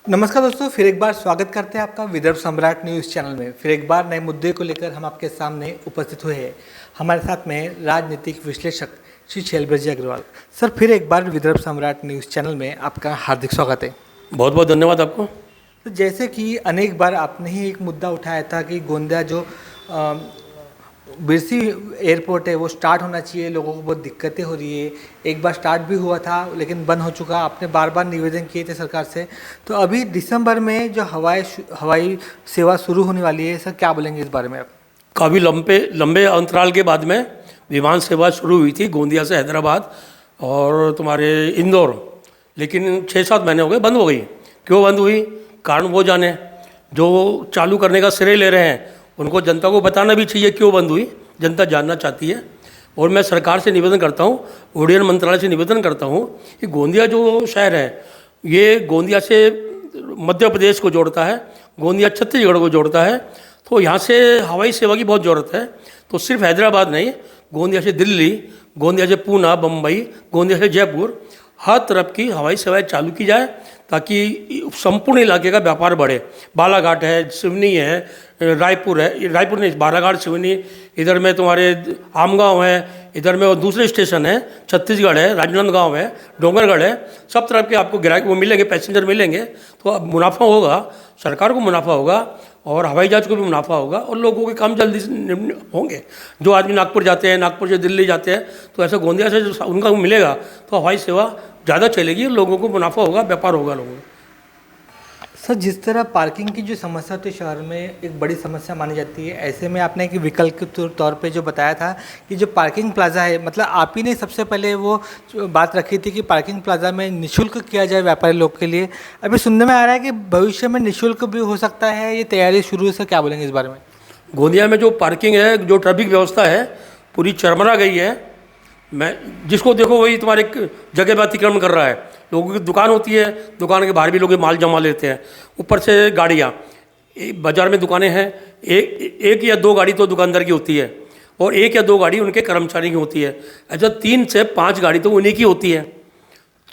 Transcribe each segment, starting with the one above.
नमस्कार दोस्तों, फिर एक बार स्वागत करते हैं आपका विदर्भ सम्राट न्यूज़ चैनल में। फिर एक बार नए मुद्दे को लेकर हम आपके सामने उपस्थित हुए हैं। हमारे साथ में राजनीतिक विश्लेषक श्री शैलब्रज जी अग्रवाल। सर, फिर एक बार विदर्भ सम्राट न्यूज़ चैनल में आपका हार्दिक स्वागत है। बहुत बहुत धन्यवाद आपको। तो जैसे कि अनेक बार आपने ही एक मुद्दा उठाया था कि गोंदिया जो बिरसी एयरपोर्ट है वो स्टार्ट होना चाहिए, लोगों को बहुत दिक्कतें हो रही है। एक बार स्टार्ट भी हुआ था लेकिन बंद हो चुका। आपने बार बार निवेदन किए थे सरकार से। तो अभी दिसंबर में जो हवाई सेवा शुरू होने वाली है, सर क्या बोलेंगे इस बारे में आप? काफ़ी लंबे अंतराल के बाद में विमान सेवा शुरू हुई थी गोंदिया से हैदराबाद और तुम्हारे इंदौर, लेकिन 6-7 महीने हो गए बंद हो गई। क्यों बंद हुई, कारण वो जाने। जो चालू करने का श्रेय ले रहे हैं उनको जनता को बताना भी चाहिए क्यों बंद हुई, जनता जानना चाहती है। और मैं सरकार से निवेदन करता हूँ, उड्डयन मंत्रालय से निवेदन करता हूँ कि गोंदिया जो शहर है ये गोंदिया से मध्य प्रदेश को जोड़ता है, गोंदिया छत्तीसगढ़ को जोड़ता है। तो यहाँ से हवाई सेवा की बहुत ज़रूरत है। तो सिर्फ हैदराबाद नहीं, गोंदिया से दिल्ली, गोंदिया से पूना, बम्बई, गोंदिया से जयपुर, हर तरफ की हवाई सेवाएं चालू की जाए ताकि संपूर्ण इलाके का व्यापार बढ़े। बालाघाट है, सिवनी है, रायपुर है, रायपुर नहीं बालाघाट, सिवनी, इधर में तुम्हारे आमगांव है, इधर में और दूसरे स्टेशन है, छत्तीसगढ़ है, राजनांदगांव है, डोंगरगढ़ है। सब तरफ के आपको ग्राहक वो मिलेंगे, पैसेंजर मिलेंगे। तो अब मुनाफा होगा, सरकार को मुनाफा होगा और हवाई जहाज को भी मुनाफा होगा और लोगों के काम जल्दी से होंगे। जो आदमी नागपुर जाते हैं, नागपुर से दिल्ली जाते हैं, तो ऐसा गोंदिया से जो उनका मिलेगा तो हवाई सेवा ज़्यादा चलेगी, लोगों को मुनाफा होगा, व्यापार होगा लोगों को। सर, जिस तरह पार्किंग की जो समस्या होती है शहर में एक बड़ी समस्या मानी जाती है, ऐसे में आपने एक विकल्प के तौर पे जो बताया था कि जो पार्किंग प्लाजा है, मतलब आप ही ने सबसे पहले वो बात रखी थी कि पार्किंग प्लाजा में निःशुल्क किया जाए व्यापारी लोग के लिए। अभी सुनने में आ रहा है कि भविष्य में निःशुल्क भी हो सकता है, ये तैयारी शुरू है। सर क्या बोलेंगे इस बारे में? गोंदिया में जो पार्किंग है, जो ट्रैफिक व्यवस्था है पूरी चरमरा गई है। मैं जिसको देखो वही तुम्हारे जगह पर अतिक्रमण कर रहा है। लोगों की दुकान होती है, दुकान के बाहर भी लोग माल जमा लेते हैं, ऊपर से गाड़ियाँ। बाज़ार में दुकानें हैं, एक या दो गाड़ी तो दुकानदार की होती है और एक या दो गाड़ी उनके कर्मचारी की होती है। ऐसा 3 से 5 गाड़ी तो उन्हीं की होती है।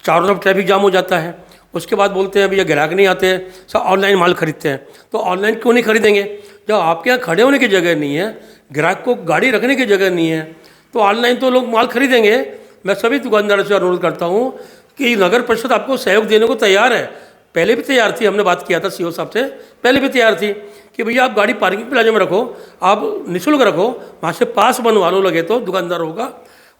चारों तरफ ट्रैफिक जाम हो जाता है। उसके बाद बोलते हैं भैया ग्राहक नहीं आते, सब ऑनलाइन माल खरीदते हैं। तो ऑनलाइन क्यों नहीं खरीदेंगे जब आपके यहाँ खड़े होने की जगह नहीं है, ग्राहक को गाड़ी रखने की जगह नहीं है, तो ऑनलाइन तो लोग माल खरीदेंगे। मैं सभी दुकानदारों से अनुरोध करता हूँ कि नगर परिषद आपको सहयोग देने को तैयार है। पहले भी तैयार थी, हमने बात किया था सीओ साहब से, पहले भी तैयार थी कि भैया आप गाड़ी पार्किंग प्लाजा में रखो, आप निःशुल्क रखो, वहाँ से पास बनवा लो लगे तो दुकानदारों का।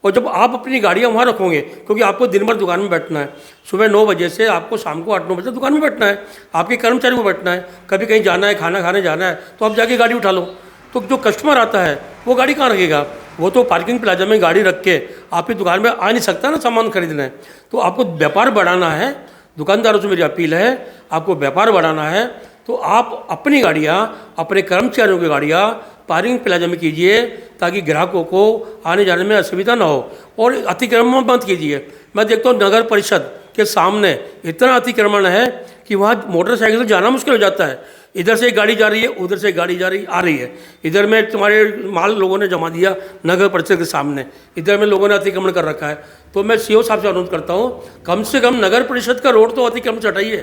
और जब आप अपनी गाड़ियाँ वहाँ रखोगे, क्योंकि आपको दिन भर दुकान में बैठना है, सुबह 9 बजे से आपको शाम को 8-9 बजे दुकान में बैठना है, आपके कर्मचारी को बैठना है, कभी कहीं जाना है, खाना खाने जाना है, तो आप जाके गाड़ी उठा लो। तो जो कस्टमर आता है वो गाड़ी कहाँ रखेगा? वो तो पार्किंग प्लाजा में गाड़ी रख के आपकी दुकान में आ नहीं सकता ना सामान खरीदना है। तो आपको व्यापार बढ़ाना है, दुकानदारों से मेरी अपील है, आपको व्यापार बढ़ाना है तो आप अपनी गाड़ियाँ, अपने कर्मचारियों की गाड़ियाँ पार्किंग प्लाजा में कीजिए ताकि ग्राहकों को आने जाने में असुविधा ना हो। और अतिक्रमण बंद कीजिए। मैं देखता हूँ नगर परिषद के सामने इतना अतिक्रमण है कि वहाँ मोटरसाइकिल से जाना मुश्किल हो जाता है। इधर से एक गाड़ी जा रही है, उधर से एक गाड़ी आ रही है। इधर में तुम्हारे माल लोगों ने जमा दिया नगर परिषद के सामने, इधर में लोगों ने अतिक्रमण कर रखा है। तो मैं सीओ साहब से अनुरोध करता हूँ कम से कम नगर परिषद का रोड तो अतिक्रमण से हटाइए।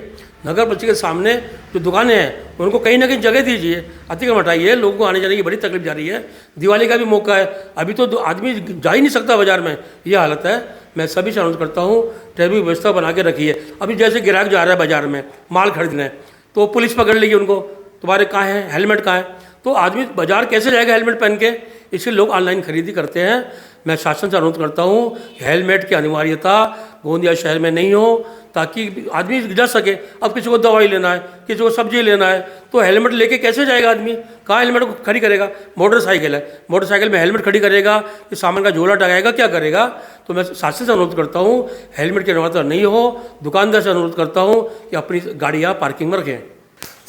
नगर परिषद के सामने जो दुकानें हैं उनको कहीं ना कहीं जगह दीजिए, अतिक्रमण हटाइए। लोगों को आने जाने की बड़ी तकलीफ जा रही है। दिवाली का भी मौका है, अभी तो आदमी जा ही नहीं सकता बाजार में, ये हालत है। मैं सभी से अनुरोध करता हूँ ट्रैफिक व्यवस्था बना के रखिए। अभी जैसे ग्राहक जा रहा है बाजार में माल खरीदने, तो पुलिस पकड़ लेगी उनको, तुम्हारे कहाँ है हेलमेट कहाँ है? तो आदमी बाजार कैसे जाएगा हेलमेट पहन के? इसलिए लोग ऑनलाइन खरीदी करते हैं। मैं शासन से अनुरोध करता हूँ हेलमेट की अनिवार्यता गोंदिया शहर में नहीं हो ताकि आदमी जा सके। अब किसी को दवाई लेना है, किसी को सब्जी लेना है, तो हेलमेट लेके कैसे जाएगा आदमी? कहाँ हेलमेट को खड़ी करेगा? मोटरसाइकिल है, मोटरसाइकिल में हेलमेट खड़ी करेगा कि सामान का झोला टगाएगा, क्या करेगा? तो मैं शासन से अनुरोध करता हूँ हेलमेट की अनिवार्यता नहीं हो। दुकानदार से अनुरोध करता हूँ कि अपनी गाड़ियाँ पार्किंग में रखें।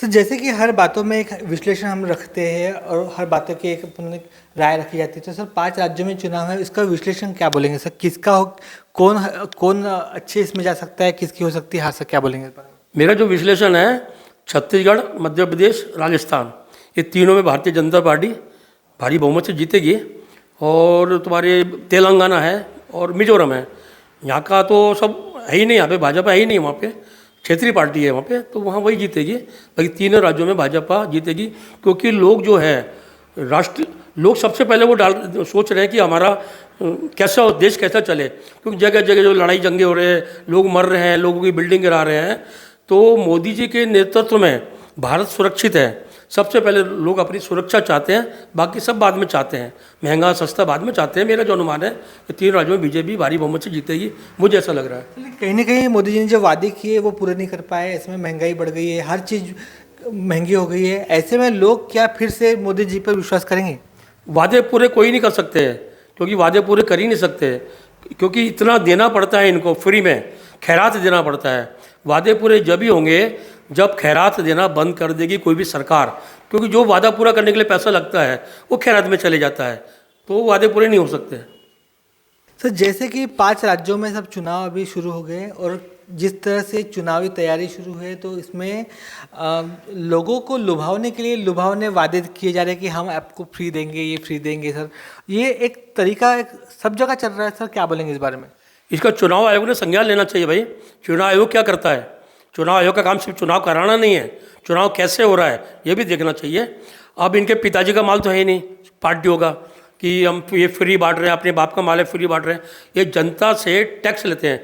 तो जैसे कि हर बातों में एक विश्लेषण हम रखते हैं और हर बातों की एक अपनी राय रखी जाती है। तो सर 5 राज्यों में चुनाव है, इसका विश्लेषण क्या बोलेंगे सर? किसका हो, कौन अच्छे इसमें जा सकता है, किसकी हो सकती है हार? सर क्या बोलेंगे इस बारे में? मेरा जो विश्लेषण है, छत्तीसगढ़, मध्य प्रदेश, राजस्थान, ये तीनों में भारतीय जनता पार्टी भारी बहुमत से जीतेगी। और तुम्हारे तेलंगाना है और मिजोरम है, यहाँ का तो सब है ही नहीं, यहाँ पे भाजपा है ही नहीं वहाँ पे। क्षेत्रीय पार्टी है वहाँ पे, तो वहाँ वही जीतेगी। बाकी तीनों राज्यों में भाजपा जीतेगी, क्योंकि लोग जो है राष्ट्र लोग सबसे पहले वो सोच रहे हैं कि हमारा कैसा हो, देश कैसा चले, क्योंकि जगह जगह जो लड़ाई जंगे हो रहे हैं, लोग मर रहे हैं, लोगों की बिल्डिंग गिरा रहे हैं। तो मोदी जी के नेतृत्व में भारत सुरक्षित है। सबसे पहले लोग अपनी सुरक्षा चाहते हैं, बाकी सब बाद में चाहते हैं, महंगा सस्ता बाद में चाहते हैं। मेरा जो अनुमान है कि 3 राज्यों में बीजेपी भारी बहुमत से जीतेगी, मुझे ऐसा लग रहा है। लेकिन कहीं ना कहीं मोदी जी ने जो वादे किए वो पूरे नहीं कर पाए, इसमें महंगाई बढ़ गई है, हर चीज़ महंगी हो गई है। ऐसे में लोग क्या फिर से मोदी जी पर विश्वास करेंगे? वादे पूरे कोई नहीं कर सकते हैं, क्योंकि वादे पूरे कर ही नहीं सकते, क्योंकि इतना देना पड़ता है इनको, फ्री में खैरात देना पड़ता है। वादे पूरे जब ही होंगे जब खैरात देना बंद कर देगी कोई भी सरकार, क्योंकि जो वादा पूरा करने के लिए पैसा लगता है वो खैरात में चले जाता है, तो वो वादे पूरे नहीं हो सकते। सर, जैसे कि 5 राज्यों में सब चुनाव अभी शुरू हो गए और जिस तरह से चुनावी तैयारी शुरू है, तो इसमें लोगों को लुभावने के लिए लुभावने वादे किए जा रहे हैं कि हम आपको फ्री देंगे, ये फ्री देंगे। सर, ये एक तरीका सब जगह चल रहा है। सर, क्या बोलेंगे इस बारे में? इसका चुनाव आयोग ने संज्ञान लेना चाहिए। भाई, चुनाव आयोग क्या करता है? चुनाव आयोग का काम सिर्फ चुनाव कराना नहीं है, चुनाव कैसे हो रहा है ये भी देखना चाहिए। अब इनके पिताजी का माल तो है ही नहीं पार्टियों का कि हम ये फ्री बांट रहे हैं, अपने बाप का माल है फ्री बांट रहे हैं। ये जनता से टैक्स लेते हैं,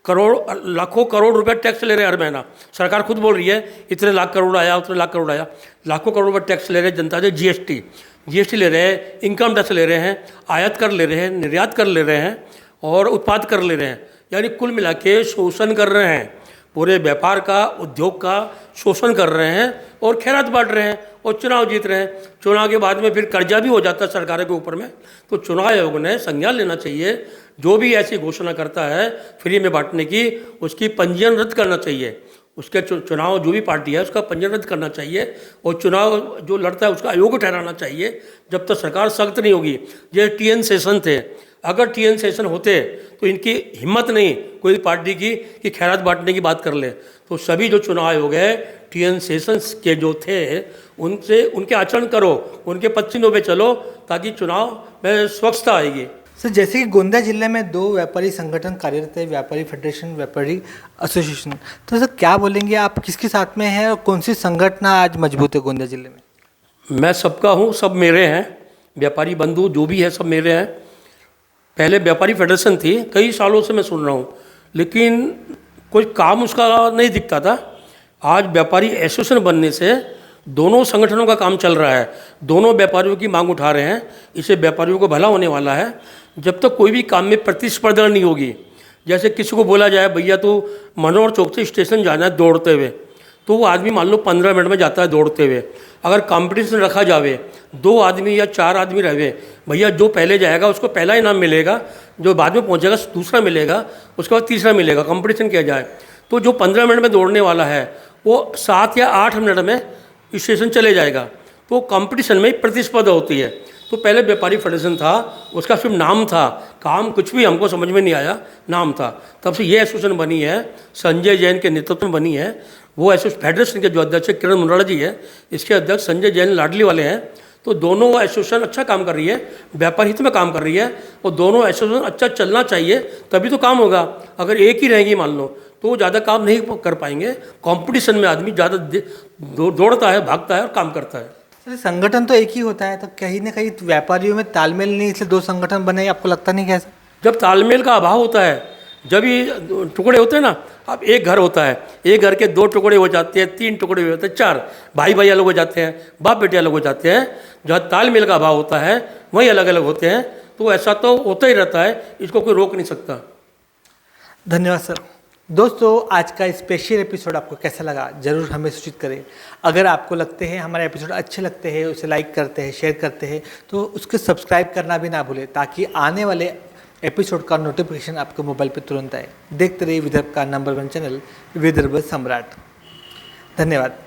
करोड़ लाखों करोड़ रुपए टैक्स ले रहे हैं हर महीना। सरकार खुद बोल रही है इतने लाख करोड़ आया, उतने लाख करोड़ आया। लाखों करोड़ रुपए टैक्स ले रहे हैं जनता से। जीएसटी ले रहे हैं, इनकम टैक्स ले रहे हैं, आयात कर ले रहे हैं, निर्यात कर ले रहे हैं और उत्पाद कर ले रहे हैं। यानी कुल मिला के शोषण कर रहे हैं, पूरे व्यापार का, उद्योग का शोषण कर रहे हैं और खैरात बांट रहे हैं और चुनाव जीत रहे हैं। चुनाव के बाद में फिर कर्जा भी हो जाता है सरकारों के ऊपर में। तो चुनाव आयोग ने संज्ञान लेना चाहिए, जो भी ऐसी घोषणा करता है फ्री में बांटने की, उसकी पंजीयन रद्द करना चाहिए। उसके चुनाव जो भी पार्टी है उसका पंजीयन रद्द करना चाहिए और चुनाव जो लड़ता है उसका अयोग्य ठहराना चाहिए, जब तक सरकार सख्त नहीं होगी। ये TN सेशन थे, अगर TN सेशन होते तो इनकी हिम्मत नहीं कोई पार्टी की कि खैरात बांटने की बात कर ले। तो सभी जो चुनाव आयोग है TN सेशंस के जो थे उनसे उनके आचरण करो, उनके पश्चिमों पे चलो, ताकि चुनाव में स्वच्छता आएगी। सर, जैसे कि गोंदिया जिले में 2 व्यापारी संगठन कार्यरत है, व्यापारी फेडरेशन, व्यापारी एसोसिएशन। तो सर, क्या बोलेंगे आप, किसके साथ में है और कौन सी संगठन आज मजबूत है गोंदिया जिले में? मैं सबका हूँ, सब मेरे हैं, व्यापारी बंधु जो भी है सब मेरे हैं। पहले व्यापारी फेडरेशन थी, कई सालों से मैं सुन रहा हूँ, लेकिन कोई काम उसका नहीं दिखता था। आज व्यापारी एसोसिएशन बनने से दोनों संगठनों का काम चल रहा है, दोनों व्यापारियों की मांग उठा रहे हैं, इससे व्यापारियों को भला होने वाला है। जब तक कोई भी काम में प्रतिस्पर्धा नहीं होगी, जैसे किसी को बोला जाए भैया तो मनोहर चौक से स्टेशन जाना है दौड़ते हुए, तो वो आदमी मान लो 15 मिनट में जाता है दौड़ते हुए। अगर कंपटीशन रखा जावे, 2 आदमी या 4 आदमी रहे, भैया जो पहले जाएगा उसको पहला इनाम मिलेगा, जो बाद में पहुंचेगा दूसरा मिलेगा, उसके बाद तीसरा मिलेगा, कंपटीशन किया जाए। तो जो 15 मिनट में दौड़ने वाला है वो 7 या 8 मिनट में स्टेशन चले जाएगा। तो कंपटीशन में प्रतिस्पर्धा होती है। तो पहले व्यापारी फेडरेशन था, उसका सिर्फ नाम था, काम कुछ भी हमको समझ में नहीं आया, नाम था। तब से ये एसोसिएशन बनी है, संजय जैन के नेतृत्व में बनी है। वो एसोसिएशन फेडरेशन के जो अध्यक्ष किरण मुंडाला जी है, इसके अध्यक्ष संजय जैन लाडली वाले हैं। तो दोनों एसोसिएशन अच्छा काम कर रही है, व्यापार हित में काम कर रही है, और दोनों एसोसिएशन अच्छा चलना चाहिए, तभी तो काम होगा। अगर एक ही रहेगी मान लो तो वो ज़्यादा काम नहीं कर पाएंगे। कंपटीशन में आदमी ज़्यादा दौड़ता है, भागता है और काम करता है। सर, संगठन तो एक ही होता है, तो कहीं ना कहीं व्यापारियों में तालमेल नहीं, इसलिए 2 संगठन बने, आपको लगता नहीं कैसा? जब तालमेल का अभाव होता है, जब ये टुकड़े होते हैं ना, अब एक घर होता है, एक घर के 2 टुकड़े हो जाते हैं, 3 टुकड़े हो जाते हैं, 4 भाई भाई अलग हो जाते हैं, बाप बेटे अलग हो जाते हैं। जहाँ तालमेल का अभाव होता है वहीं अलग अलग होते हैं। तो ऐसा तो होता ही रहता है, इसको कोई रोक नहीं सकता। धन्यवाद सर। दोस्तों, आज का स्पेशल एपिसोड आपको कैसा लगा ज़रूर हमें सूचित करें। अगर आपको लगते हैं हमारे एपिसोड अच्छे लगते हैं, उसे लाइक करते हैं, शेयर करते हैं, तो उसको सब्सक्राइब करना भी ना भूलें, ताकि आने वाले एपिसोड का नोटिफिकेशन आपको मोबाइल पर तुरंत आए। देखते रहिए विदर्भ का नंबर 1 चैनल विदर्भ सम्राट। धन्यवाद।